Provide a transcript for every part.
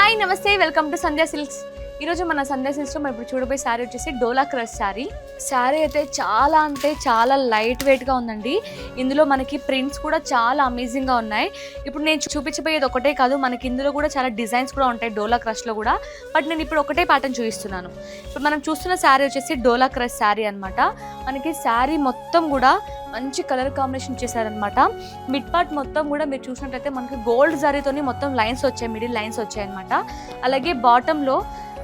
Hi నమస్తే, welcome to Sandhya silks. ఈరోజు మన సంధ్యా సిల్క్స్లో మనం ఇప్పుడు చూడబోయే శారీ వచ్చేసి డోలా క్రష్ శారీ. శారీ అయితే చాలా అంటే చాలా లైట్ వెయిట్గా ఉందండి. ఇందులో మనకి ప్రింట్స్ కూడా చాలా అమేజింగ్గా ఉన్నాయి. ఇప్పుడు నేను చూపించబోయేది ఒకటే కాదు, మనకి ఇందులో కూడా చాలా డిజైన్స్ కూడా ఉంటాయి డోలా క్రష్లో కూడా. బట్ నేను ఇప్పుడు ఒకటే ప్యాటర్న్ చూపిస్తున్నాను. ఇప్పుడు మనం చూస్తున్న శారీ వచ్చేసి డోలా క్రష్ శారీ అనమాట. మనకి శారీ మొత్తం కూడా మంచి కలర్ కాంబినేషన్ చేశారనమాట. మిడ్ పార్ట్ మొత్తం కూడా మీరు చూసినట్లయితే మనకి గోల్డ్ జరీతోని మొత్తం లైన్స్ వచ్చాయి, మిడిల్ లైన్స్ వచ్చాయి అనమాట. అలాగే బాటంలో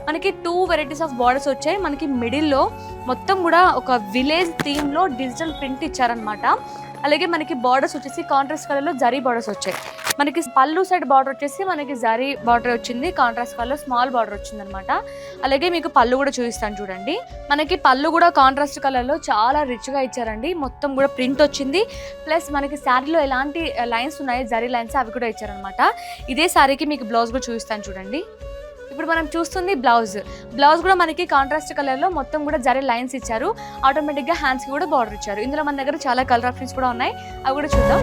మనకి 2 వెరైటీస్ ఆఫ్ బార్డర్స్ వచ్చాయి. మనకి మిడిల్లో మొత్తం కూడా ఒక విలేజ్ థీమ్లో డిజిటల్ ప్రింట్ ఇచ్చారనమాట. అలాగే మనకి బార్డర్స్ వచ్చేసి కాంట్రాస్ట్ కలర్లో జరీ బార్డర్స్ వచ్చాయి. మనకి పళ్ళు సైడ్ బార్డర్ వచ్చేసి మనకి జరీ బార్డర్ వచ్చింది, కాంట్రాస్ట్ కలర్లో స్మాల్ బార్డర్ వచ్చింది అనమాట. అలాగే మీకు పళ్ళు కూడా చూపిస్తాను చూడండి. మనకి పళ్ళు కూడా కాంట్రాస్ట్ కలర్లో చాలా రిచ్గా ఇచ్చారండి. మొత్తం కూడా ప్రింట్ వచ్చింది. ప్లస్ మనకి శారీలో ఎలాంటి లైన్స్ ఉన్నాయి, జరీ లైన్స్, అవి కూడా ఇచ్చారనమాట. ఇదే శారీకి మీకు బ్లౌజ్ కూడా చూపిస్తాను చూడండి. ఇప్పుడు మనం చూస్తుంది బ్లౌజ్ కూడా మనకి కాంట్రాస్ట్ కలర్లో మొత్తం కూడా జరీ లైన్స్ ఇచ్చారు. ఆటోమేటిక్గా హ్యాండ్స్కి కూడా బార్డర్ ఇచ్చారు. ఇందులో మన దగ్గర చాలా కలర్ ఆప్షన్స్ కూడా ఉన్నాయి, అవి కూడా చూద్దాం.